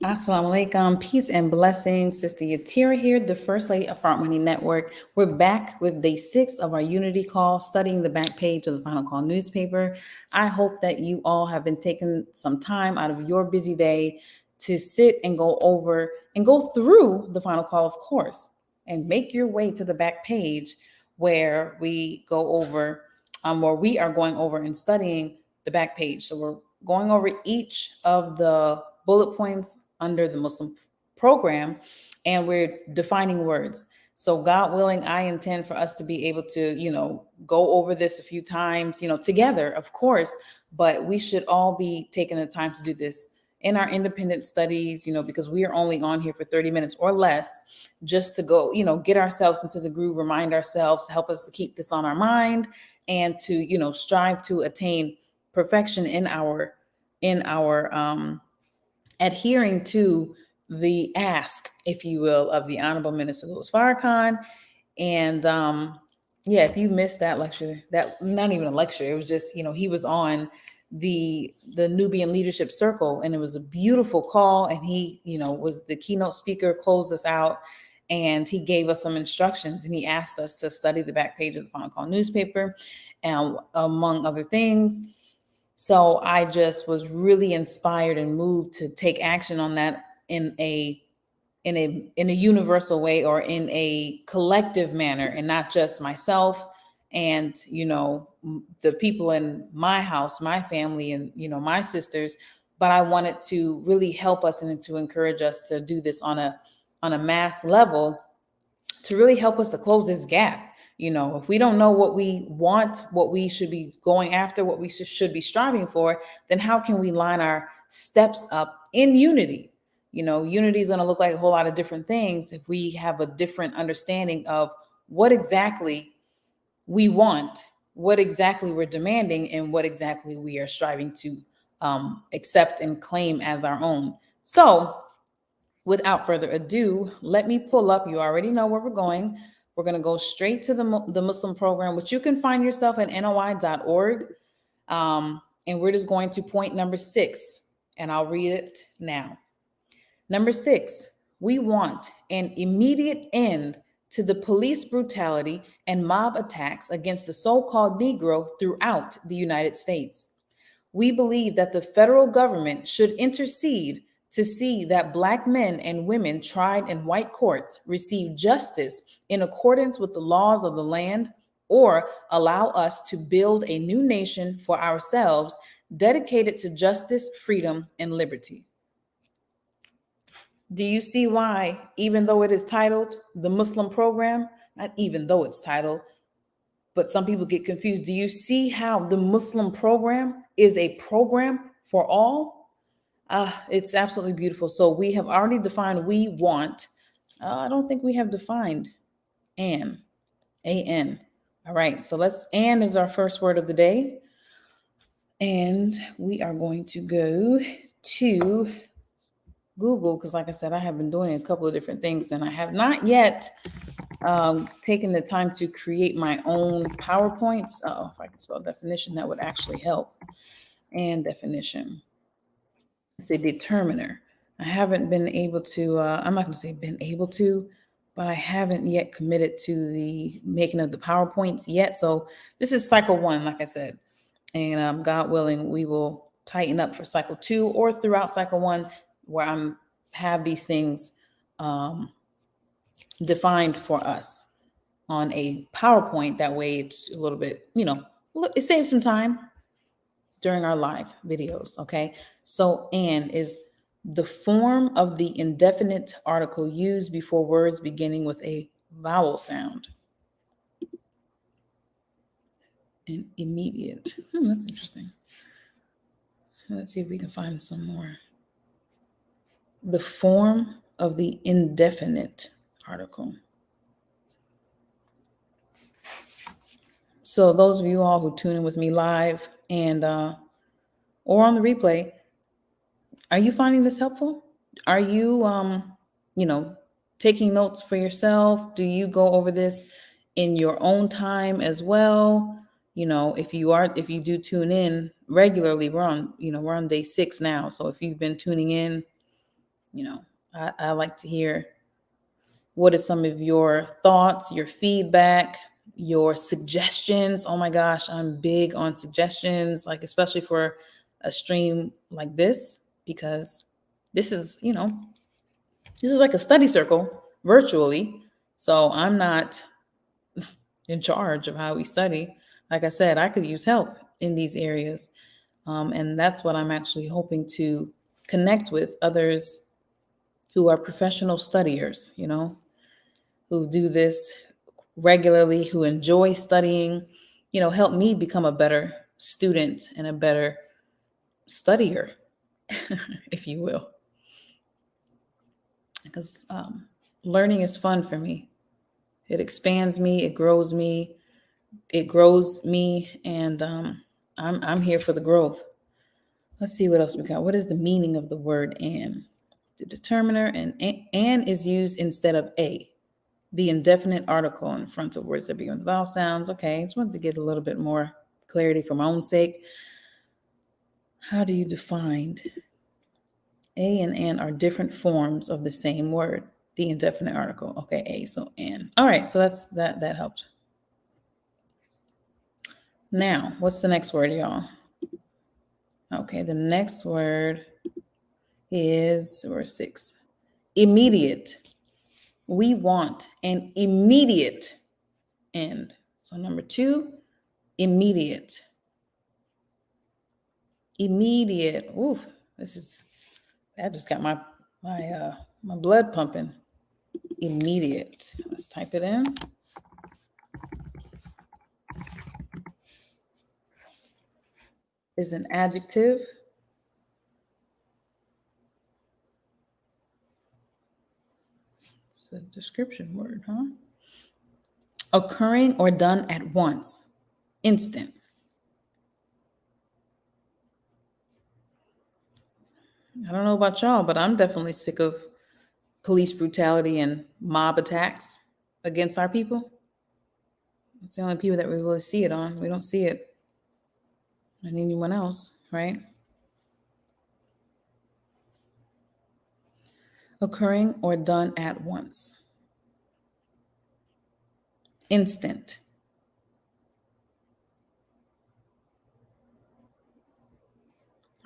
Assalamu alaikum, peace and blessings. Sister Yatira here, the First Lady of Front Money Network. We're back with day 6 of our Unity Call, studying the back page of the Final Call newspaper. I hope that you all have been taking some time out of your busy day to sit and go over and go through the Final Call, of course, and make your way to the back page where we go over, where we are going over and studying the back page. So we're going over each of the bullet points under the Muslim program, and we're defining words. So God willing, I intend for us to be able to, go over this a few times, together, of course, but we should all be taking the time to do this in our independent studies, because we are only on here for 30 minutes or less, just to go, get ourselves into the groove, remind ourselves, help us to keep this on our mind, and to, strive to attain perfection in our adhering to the ask, if you will, of the Honorable Minister Louis Farrakhan. And yeah, if you missed that lecture, that not even a lecture, it was just, he was on the Nubian Leadership Circle, and it was a beautiful call. And he, was the keynote speaker, closed us out, and he gave us some instructions, and he asked us to study the back page of the Final Call newspaper, and among other things. So I just was really inspired and moved to take action on that in a universal way, or in a collective manner, and not just myself and the people in my house, my family, and my sisters, but I wanted to really help us and to encourage us to do this on a mass level, to really help us to close this gap. If we don't know what we want, what we should be going after, what we should be striving for, then how can we line our steps up in unity? Unity is going to look like a whole lot of different things if we have a different understanding of what exactly we want, what exactly we're demanding, and what exactly we are striving to accept and claim as our own. So, without further ado, let me pull up. You already know where we're going. We're going to go straight to the Muslim program, which you can find yourself at noi.org. And we're just going to point number 6, and I'll read it now. Number 6, we want an immediate end to the police brutality and mob attacks against the so-called Negro throughout the United States. We believe that the federal government should intercede to see that Black men and women tried in white courts receive justice in accordance with the laws of the land, or allow us to build a new nation for ourselves dedicated to justice, freedom, and liberty. Do you see why, even though it is titled the Muslim program, not even though it's titled, but some people get confused. Do you see how the Muslim program is a program for all? It's absolutely beautiful. So we have already defined we want. I don't think we have defined an, A-N. All right, so an is our first word of the day. And we are going to go to Google, because like I said, I have been doing a couple of different things, and I have not yet taken the time to create my own PowerPoints. If I can spell definition, that would actually help. And definition. It's a determiner. I haven't been able to, I'm not going to say been able to, but I haven't yet committed to the making of the PowerPoints yet. So this is cycle 1, like I said. And God willing, we will tighten up for cycle 2 or throughout cycle 1, where I'm have these things defined for us on a PowerPoint. That way it's a little bit, it saves some time during our live videos. Okay. So an is the form of the indefinite article used before words beginning with a vowel sound. And immediate. That's interesting. Let's see if we can find some more. The form of the indefinite article. So those of you all who tune in with me live and or on the replay, are you finding this helpful? Are you taking notes for yourself? Do you go over this in your own time as well? If you do tune in regularly, we're on day 6 now. So if you've been tuning in I like to hear what is some of your thoughts, your feedback, your suggestions. Oh my gosh, I'm big on suggestions, like especially for a stream like this, because this is, this is like a study circle virtually. So I'm not in charge of how we study. Like I said, I could use help in these areas. And that's what I'm actually hoping to connect with others who are professional studiers, who do this regularly, who enjoy studying, help me become a better student and a better studier, if you will. Because learning is fun for me. It expands me, it grows me, and I'm here for the growth. Let's see what else we got. What is the meaning of the word "and"? The determiner, and is used instead of a. The indefinite article in front of words that begin with vowel sounds. Okay, just wanted to get a little bit more clarity for my own sake. How do you define a and are different forms of the same word? The indefinite article. Okay, a, so and. All right, so that helped. Now, what's the next word, y'all? Okay, the next word is word 6. Immediate. We want an immediate end. So number 2, immediate. Immediate. Ooh, that just got my blood pumping. Immediate. Let's type it in. Is an adjective. It's a description word, huh? Occurring or done at once. Instant. I don't know about y'all, but I'm definitely sick of police brutality and mob attacks against our people. It's the only people that we really see it on. We don't see it on anyone else, right? Occurring or done at once. Instant.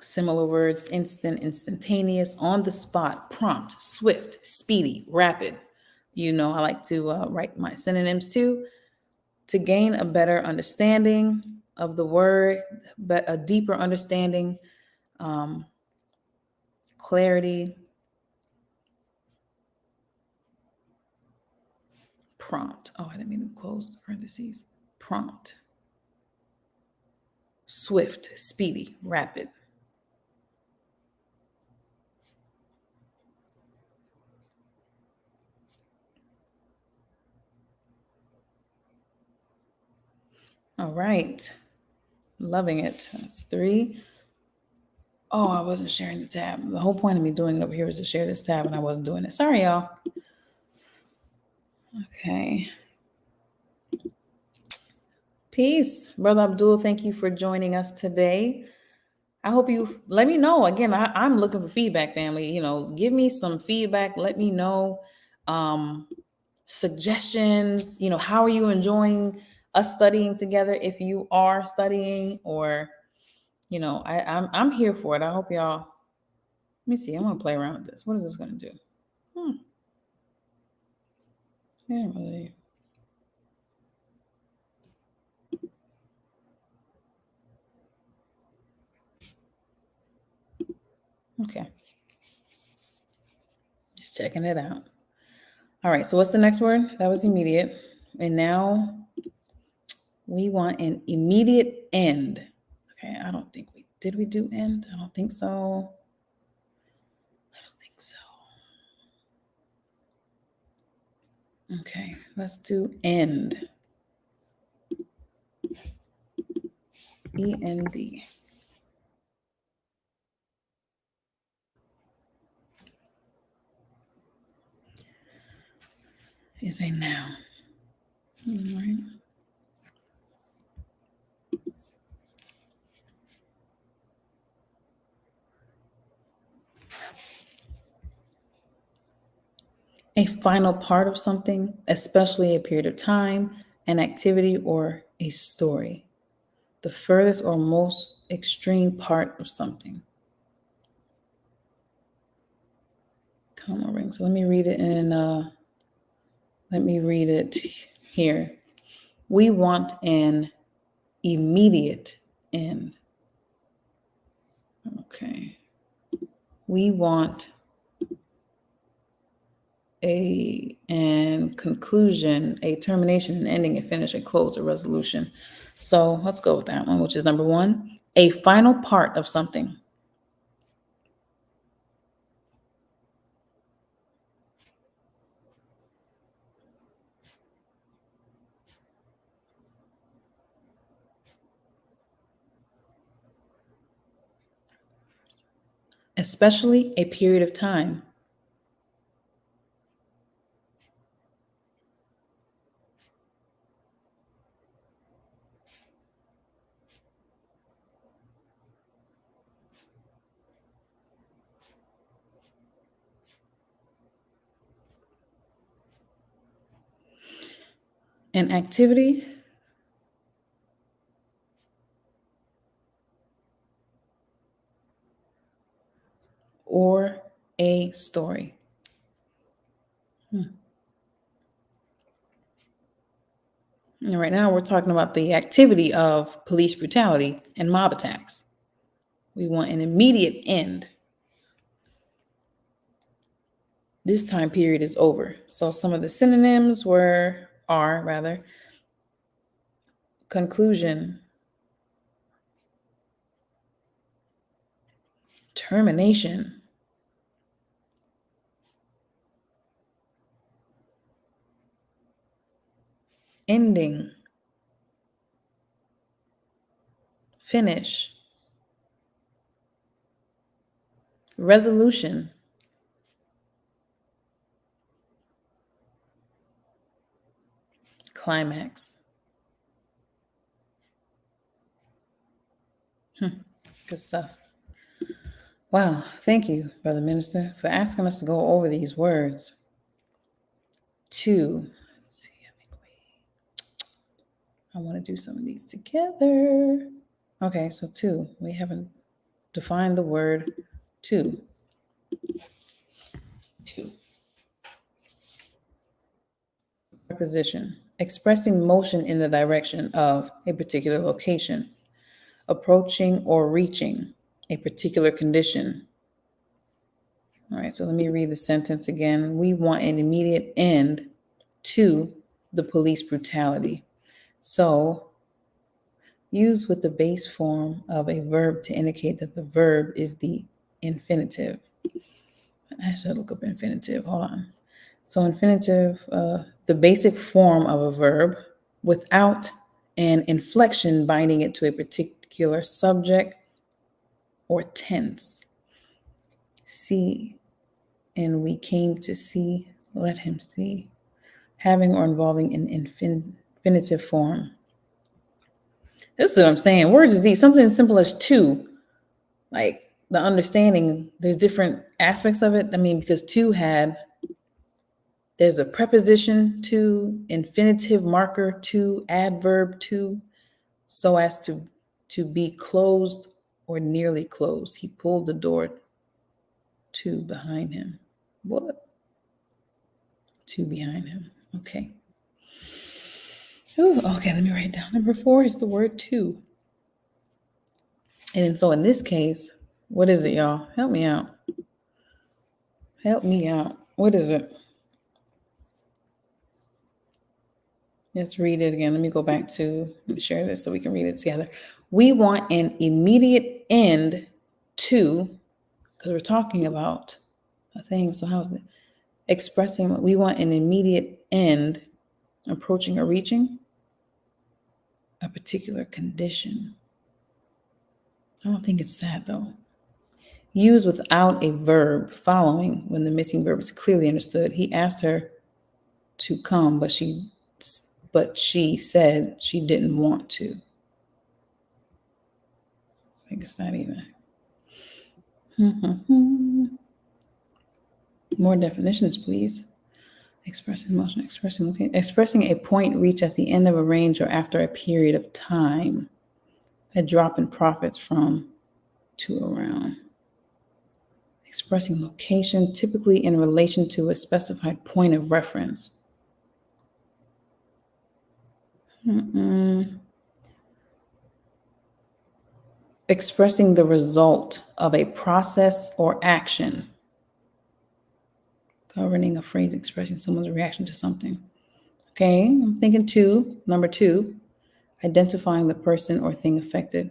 Similar words: instant, instantaneous, on the spot, prompt, swift, speedy, rapid. I like to write my synonyms too. To gain a better understanding of the word, but a deeper understanding, clarity, prompt. Oh, I didn't mean to close the parentheses. Prompt, swift, speedy, rapid. All right. Loving it. That's 3. Oh, I wasn't sharing the tab. The whole point of me doing it over here was to share this tab, and I wasn't doing it. Sorry, y'all. Okay. Peace. Brother Abdul, thank you for joining us today. I hope you let me know. Again, I'm looking for feedback, family. Give me some feedback. Let me know suggestions. How are you enjoying us studying together? If you are studying, or I'm here for it. I hope y'all. Let me see. I'm gonna play around with this. What is this gonna do? Yeah, really. Okay. Just checking it out. All right. So what's the next word? That was immediate. And now we want an immediate end. Okay. I don't think did we do end? I don't think so. Okay. Let's do end. E-N-D. Is a noun. All right. A final part of something, especially a period of time, an activity, or a story. The furthest or most extreme part of something. Comma ring. So let me read it here. We want an immediate end. Okay. We want an conclusion, a termination, an ending, a finish, a close, a resolution. So let's go with that one, which is number one, a final part of something. Especially a period of time. An activity or a story. And right now, we're talking about the activity of police brutality and mob attacks. We want an immediate end. This time period is over. So some of the synonyms are rather conclusion, termination, ending, finish, resolution, climax. Good stuff. Wow. Thank you, Brother Minister, for asking us to go over these words. Two. Let's see. I want to do some of these together. Okay, so two. We haven't defined the word two. Two. Preposition. Expressing motion in the direction of a particular location. Approaching or reaching a particular condition. All right, so let me read the sentence again. We want an immediate end to the police brutality. So, use with the base form of a verb to indicate that the verb is the infinitive. I should look up infinitive. Hold on. So, infinitive, the basic form of a verb without an inflection binding it to a particular subject or tense. See, and we came to see, let him see. Having or involving an infinitive form. This is what I'm saying. Words is easy. Something as simple as two, like the understanding, there's different aspects of it. I mean, because there's a preposition to, infinitive marker to, adverb to, so as to be closed or nearly closed. He pulled the door to behind him. What? To behind him. Okay. Ooh, okay, let me write down. Number 4 is the word to. And so in this case, what is it, y'all? Help me out. Help me out. What is it? Let's read it again. Let me go back to share this so we can read it together. We want an immediate end to, because we're talking about a thing. So how's it? Expressing what we want an immediate end, approaching or reaching a particular condition. I don't think it's that though. Used without a verb following when the missing verb is clearly understood. He asked her to come, but she said she didn't want to. I think it's not even. More definitions, please. Expressing emotion, expressing a point reached at the end of a range or after a period of time. A drop in profits from to around. Expressing location, typically in relation to a specified point of reference. Expressing the result of a process or action. Governing a phrase expressing someone's reaction to something. Okay, I'm thinking two. Number two, identifying the person or thing affected.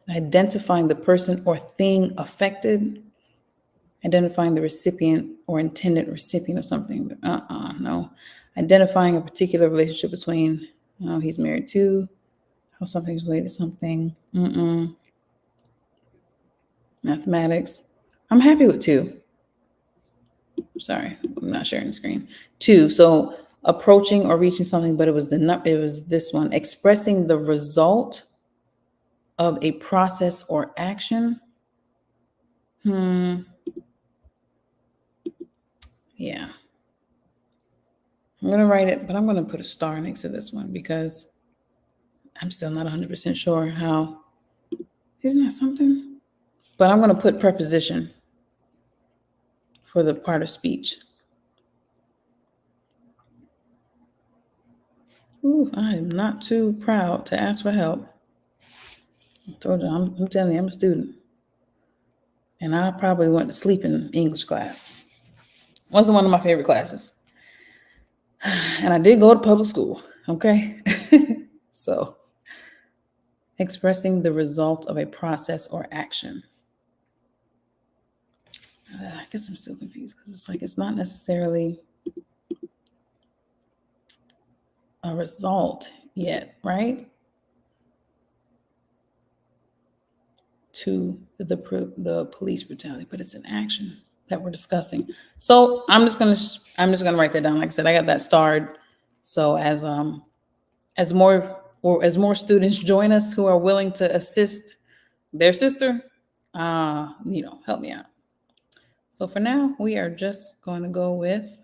Identifying the person or thing affected. Identifying the recipient or intended recipient of something. No. Identifying a particular relationship between, oh, he's married to, how something's related to something. Mathematics. I'm happy with two. Sorry, I'm not sharing the screen. Two. So approaching or reaching something, but it was this one. Expressing the result of a process or action. Yeah. I'm going to write it, but I'm going to put a star next to this one because I'm still not 100% sure how. Isn't that something? But I'm going to put preposition for the part of speech. Ooh, I am not too proud to ask for help. I told you, I'm telling you, I'm a student. And I probably went to sleep in English class. Wasn't one of my favorite classes. And I did go to public school, okay? So, expressing the result of a process or action. I guess I'm still confused because it's like it's not necessarily a result yet, right? To the police brutality, but it's an action that we're discussing. So I'm just gonna write that down. Like I said, I got that starred. So as more students join us who are willing to assist their sister, help me out. So for now, we are just going to go with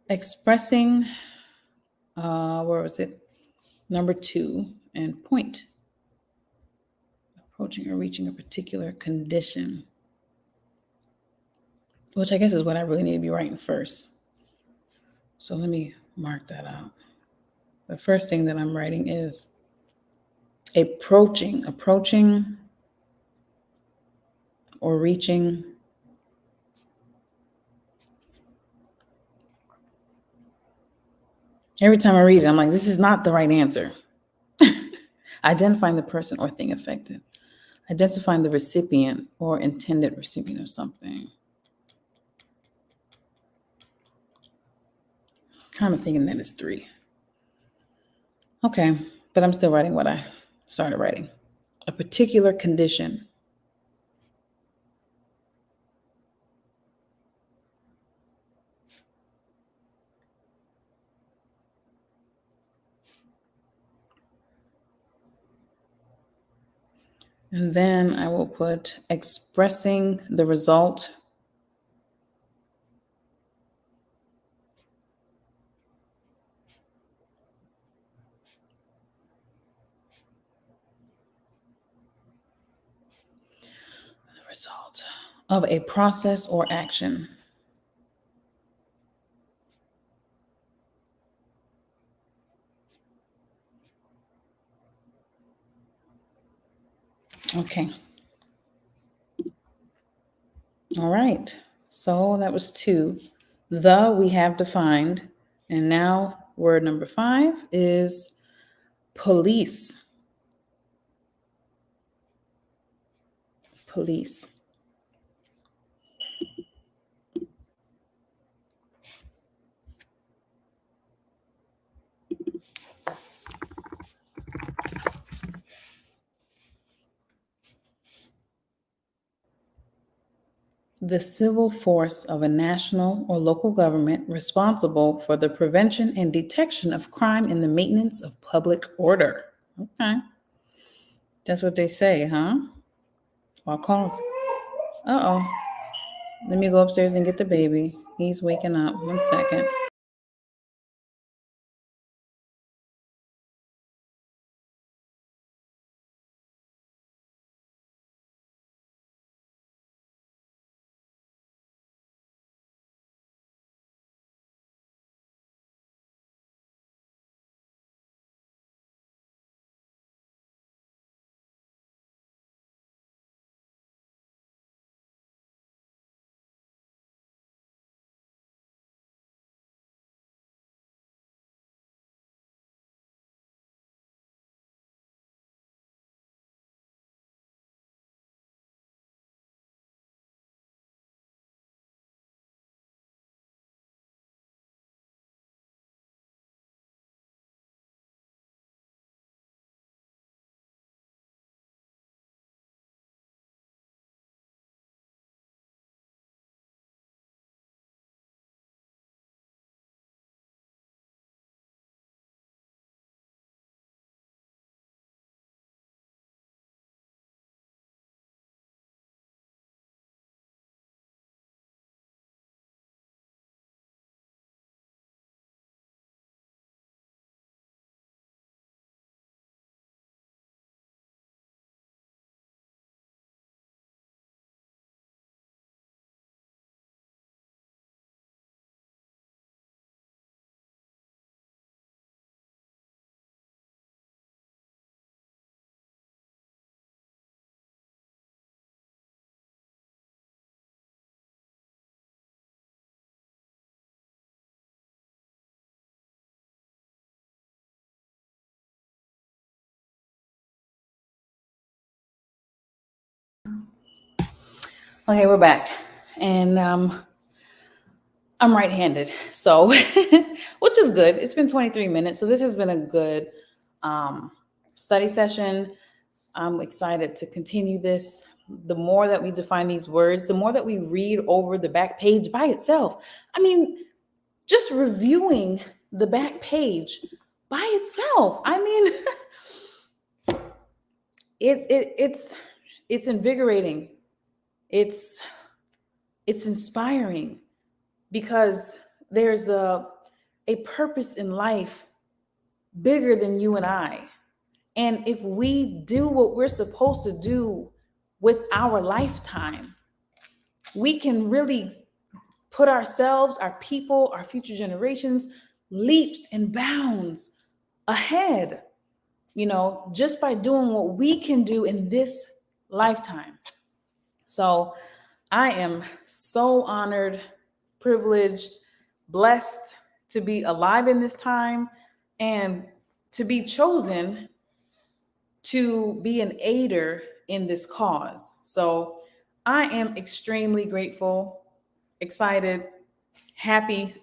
expressing. Where was it? Number two, and point. Approaching or reaching a particular condition, which I guess is what I really need to be writing first. So let me mark that out. The first thing that I'm writing is approaching or reaching every time I read it, I'm like, this is not the right answer. Identifying the person or thing affected. Identifying the recipient or intended recipient of something. Kind of thinking that it's three. Okay, but I'm still writing what I started writing. A particular condition. And then I will put expressing the result of a process or action. Okay. All right. So that was two. The we have defined. And now word number 5 is police. Police. The civil force of a national or local government responsible for the prevention and detection of crime and the maintenance of public order. Okay. That's what they say, huh? Our calls. Uh-oh. Let me go upstairs and get the baby. He's waking up. 1 second. Okay, we're back. And I'm right-handed, so which is good. It's been 23 minutes, so this has been a good study session. I'm excited to continue this. The more that we define these words, the more that we read over the back page by itself. I mean, just reviewing the back page by itself. I mean, it's invigorating. It's inspiring because there's a purpose in life bigger than you and I. And if we do what we're supposed to do with our lifetime, we can really put ourselves, our people, our future generations leaps and bounds ahead, just by doing what we can do in this lifetime. So I am so honored, privileged, blessed to be alive in this time and to be chosen to be an aider in this cause. So I am extremely grateful, excited, happy,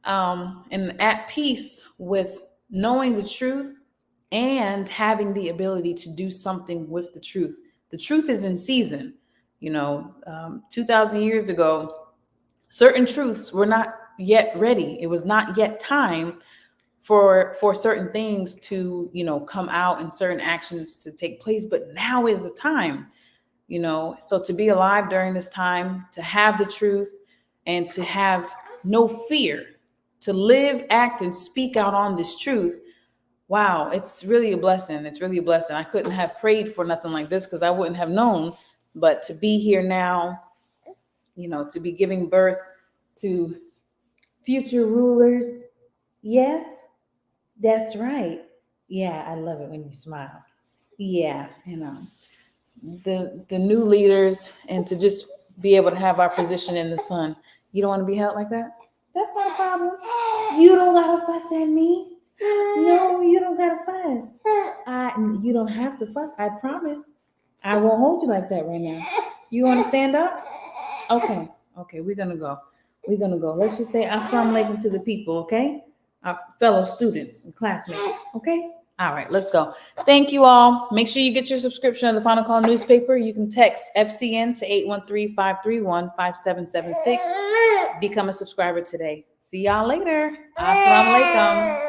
and at peace with knowing the truth and having the ability to do something with the truth. The truth is in season. 2,000 years ago, certain truths were not yet ready. It was not yet time for certain things to, come out and certain actions to take place. But now is the time, so to be alive during this time, to have the truth and to have no fear, to live, act, and speak out on this truth. Wow, it's really a blessing. It's really a blessing. I couldn't have prayed for nothing like this because I wouldn't have known. But to be here now, to be giving birth to future rulers. Yes, that's right. Yeah, I love it when you smile. Yeah, the new leaders, and to just be able to have our position in the sun. You don't want to be held like that? That's not a problem. You don't gotta fuss at me. No, you don't gotta fuss. You don't have to fuss. I promise. I won't hold you like that right now. You want to stand up? Okay. Okay, we're gonna go. We're gonna go. Let's just say assalamu alaikum to the people, okay? Our fellow students and classmates, okay? All right, let's go. Thank you all. Make sure you get your subscription of the Final Call newspaper. You can text FCN to 813-531-5776. Become a subscriber today. See y'all later. Assalamu alaikum.